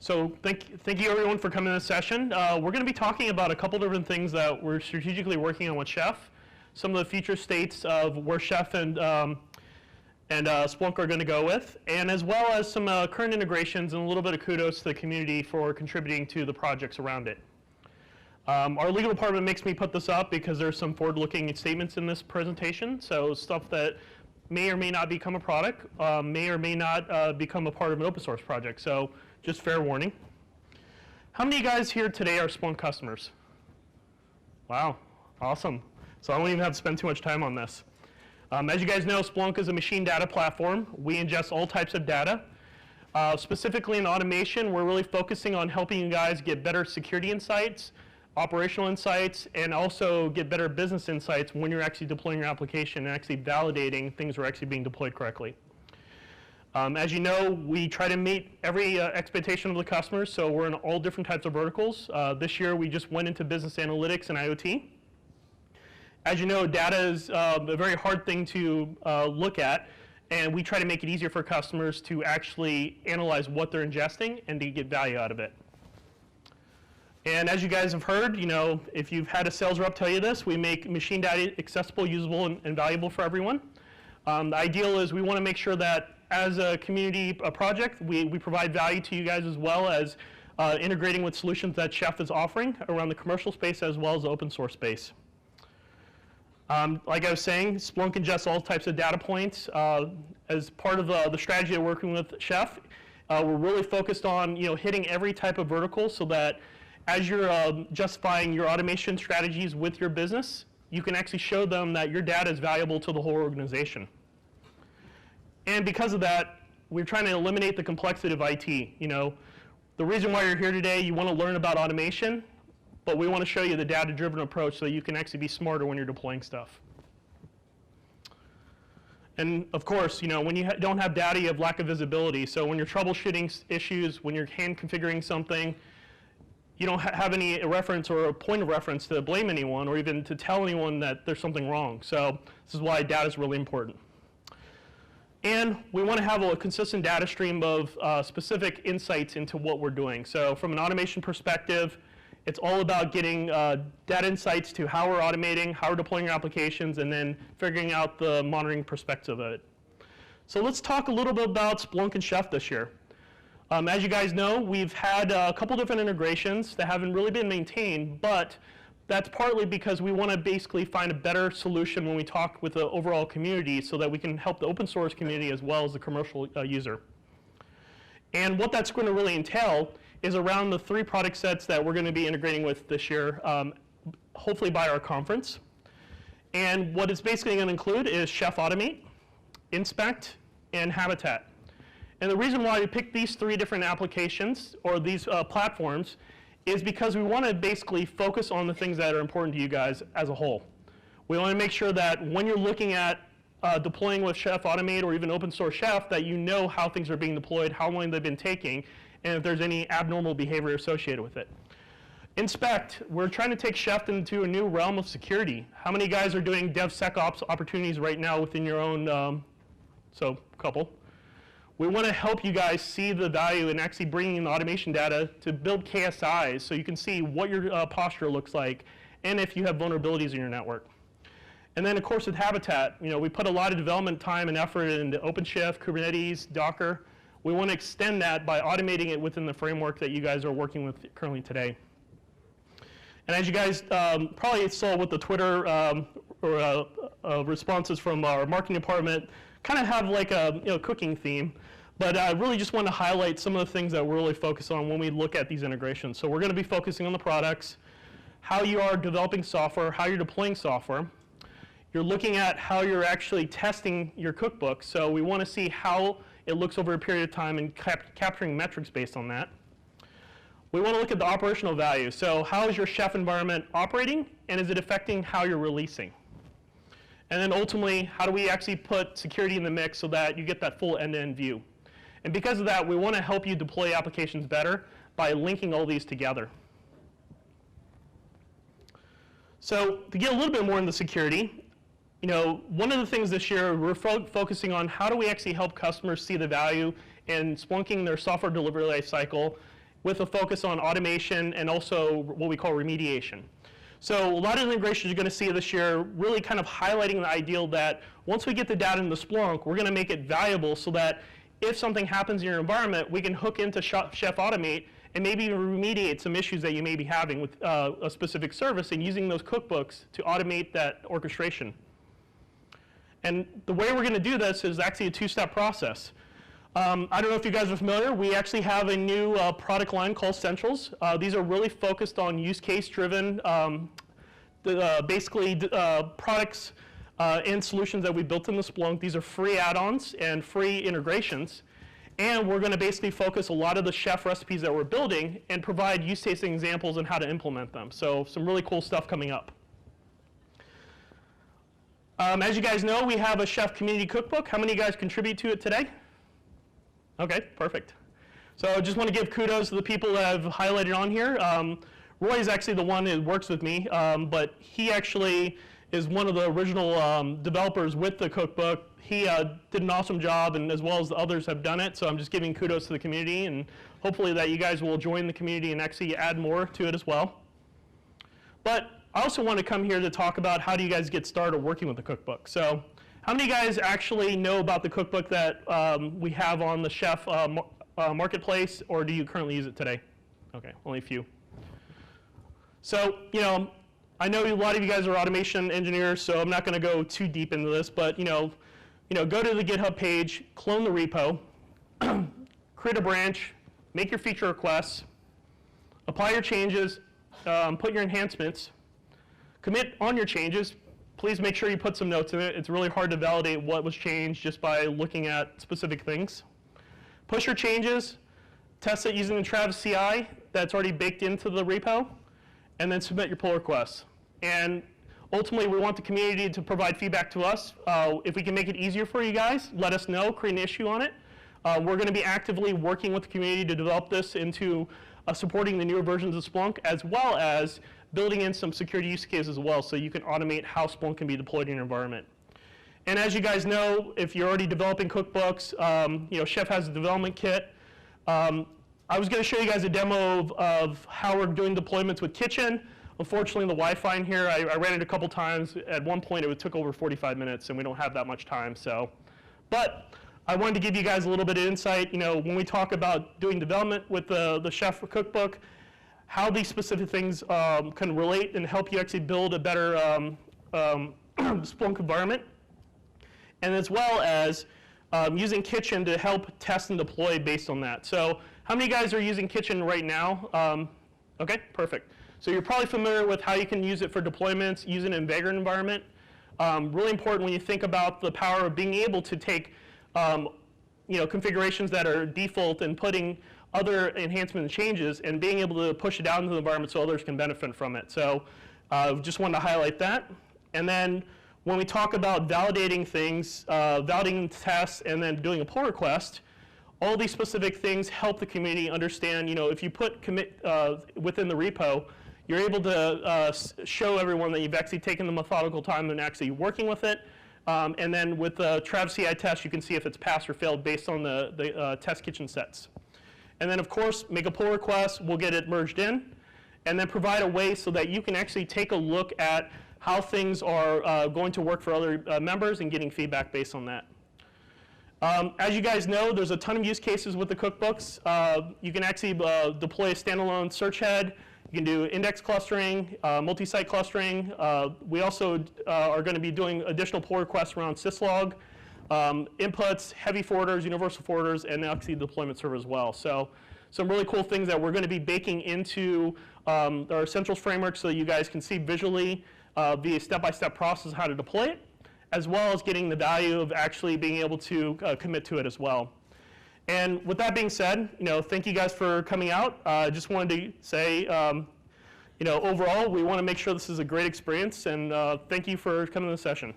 So thank you everyone for coming to this session. We're going to be talking about a couple different things that we're strategically working on with Chef. Some of the future states of where Chef and Splunk are going to go with, and as well as some current integrations and a little bit of kudos to the community for contributing to the projects around it. Our legal department makes me put this up because there's some forward-looking statements in this presentation, so stuff that may or may not become a product, may or may not become a part of an open source project, so just fair warning. How many of you guys here today are Splunk customers? Wow, awesome. So I won't even have to spend too much time on this. As you guys know, Splunk is a machine data platform. We ingest all types of data. Specifically in automation, we're really focusing on helping you guys get better security insights, operational insights, and also get better business insights when you're actually deploying your application and actually validating things are actually being deployed correctly. As you know, we try to meet every expectation of the customers, so we're in all different types of verticals. This year, we just went into business analytics and IoT. As you know, data is a very hard thing to look at, and we try to make it easier for customers to actually analyze what they're ingesting and to get value out of it. And as you guys have heard, you know, if you've had a sales rep tell you this, we make machine data accessible, usable, and valuable for everyone. The ideal is we want to make sure that as a community project, we provide value to you guys as well as integrating with solutions that Chef is offering around the commercial space as well as the open source space. Like I was saying, Splunk ingests all types of data points. As part of the strategy of working with Chef, we're really focused on hitting every type of vertical so that as you're justifying your automation strategies with your business, you can actually show them that your data is valuable to the whole organization. And because of that, we're trying to eliminate the complexity of IT. The reason why you're here today, you want to learn about automation, but we want to show you the data-driven approach so you can actually be smarter when you're deploying stuff. And of course, when you don't have data, you have lack of visibility. So when you're troubleshooting issues, when you're hand configuring something, you don't have any reference or a point of reference to blame anyone or even to tell anyone that there's something wrong. So this is why data is really important. And we want to have a consistent data stream of specific insights into what we're doing. So from an automation perspective, it's all about getting data insights to how we're automating, how we're deploying our applications, and then figuring out the monitoring perspective of it. So let's talk a little bit about Splunk and Chef this year. As you guys know, we've had a couple different integrations that haven't really been maintained, but that's partly because we want to basically find a better solution when we talk with the overall community so that we can help the open source community as well as the commercial user. And what that's going to really entail is around the 3 product sets that we're going to be integrating with this year, hopefully by our conference. And what it's basically going to include is Chef Automate, Inspect, and Habitat. And the reason why we picked these 3 different applications or these platforms is because we want to basically focus on the things that are important to you guys as a whole. We want to make sure that when you're looking at deploying with Chef Automate or even open source Chef, that you know how things are being deployed, how long they've been taking, and if there's any abnormal behavior associated with it. Inspect, we're trying to take Chef into a new realm of security. How many guys are doing DevSecOps opportunities right now within your own, couple. We want to help you guys see the value in actually bringing in the automation data to build KSIs so you can see what your posture looks like and if you have vulnerabilities in your network. And then, of course, with Habitat, we put a lot of development time and effort into OpenShift, Kubernetes, Docker. We want to extend that by automating it within the framework that you guys are working with currently today. And as you guys probably saw with the Twitter responses from our marketing department, kind of have like a cooking theme. But I really just want to highlight some of the things that we're really focused on when we look at these integrations. So we're going to be focusing on the products, how you are developing software, how you're deploying software. You're looking at how you're actually testing your cookbook. So we want to see how it looks over a period of time and capturing metrics based on that. We want to look at the operational value. So how is your Chef environment operating, and is it affecting how you're releasing? And then ultimately, how do we actually put security in the mix so that you get that full end-to-end view? And because of that, we want to help you deploy applications better by linking all these together. So to get a little bit more into security, one of the things this year we're focusing on how do we actually help customers see the value in Splunking their software delivery life cycle with a focus on automation and also what we call remediation. So a lot of integrations you're going to see this year really kind of highlighting the ideal that once we get the data into Splunk, we're going to make it valuable so that if something happens in your environment, we can hook into Chef Automate and maybe even remediate some issues that you may be having with a specific service and using those cookbooks to automate that orchestration. And the way we're going to do this is actually a two-step process. I don't know if you guys are familiar, we actually have a new product line called Centrals. These are really focused on use case driven, basically products and solutions that we built in the Splunk. These are free add-ons and free integrations. And we're going to basically focus a lot of the chef recipes that we're building and provide use case examples on how to implement them. So some really cool stuff coming up. As you guys know, we have a chef community cookbook. How many of you guys contribute to it today? Okay, perfect. So I just want to give kudos to the people that I've highlighted on here. Roy is actually the one who works with me, but he actually is one of the original developers with the cookbook. He did an awesome job, and as well as the others have done it, so I'm just giving kudos to the community, and hopefully that you guys will join the community and actually add more to it as well. But I also want to come here to talk about how do you guys get started working with the cookbook. So how many of you guys actually know about the cookbook that we have on the Chef marketplace, or do you currently use it today? Okay, only a few. So, you know, I know a lot of you guys are automation engineers, so I'm not going to go too deep into this, but go to the GitHub page, clone the repo, create a branch, make your feature requests, apply your changes, put your enhancements, commit on your changes. Please make sure you put some notes in it. It's really hard to validate what was changed just by looking at specific things. Push your changes, test it using the Travis CI that's already baked into the repo, and then submit your pull requests. And ultimately, we want the community to provide feedback to us. If we can make it easier for you guys, let us know, create an issue on it. We're going to be actively working with the community to develop this into supporting the newer versions of Splunk, as well as building in some security use cases as well, so you can automate how Splunk can be deployed in your environment. And as you guys know, if you're already developing cookbooks, Chef has a development kit. I was going to show you guys a demo of how we're doing deployments with Kitchen. Unfortunately, the Wi-Fi in here, I ran it a couple times. At one point, it took over 45 minutes, and we don't have that much time. But I wanted to give you guys a little bit of insight. When we talk about doing development with the Chef cookbook, how these specific things can relate and help you actually build a better Splunk environment, and as well as using Kitchen to help test and deploy based on that. So how many guys are using Kitchen right now? Okay, perfect. So you're probably familiar with how you can use it for deployments, use it in a vagrant environment. Really important when you think about the power of being able to take configurations that are default and putting other enhancements and changes and being able to push it out into the environment so others can benefit from it. So just wanted to highlight that. And then when we talk about validating things, validating tests, and then doing a pull request, all these specific things help the community understand, if you put commit within the repo, you're able to show everyone that you've actually taken the methodical time and actually working with it. And then with the Trav CI test, you can see if it's passed or failed based on the test kitchen sets. And then, of course, make a pull request. We'll get it merged in. And then provide a way so that you can actually take a look at how things are going to work for other members and getting feedback based on that. As you guys know, there's a ton of use cases with the cookbooks. You can actually deploy a standalone search head. You can do index clustering, multi-site clustering. We also are going to be doing additional pull requests around syslog, inputs, heavy forwarders, universal forwarders, and actually the deployment server as well. So some really cool things that we're going to be baking into our Centrals framework so that you guys can see visually the step-by-step process how to deploy it, as well as getting the value of actually being able to commit to it as well. And with that being said, thank you guys for coming out. I just wanted to say, overall, we want to make sure this is a great experience, and thank you for coming to the session.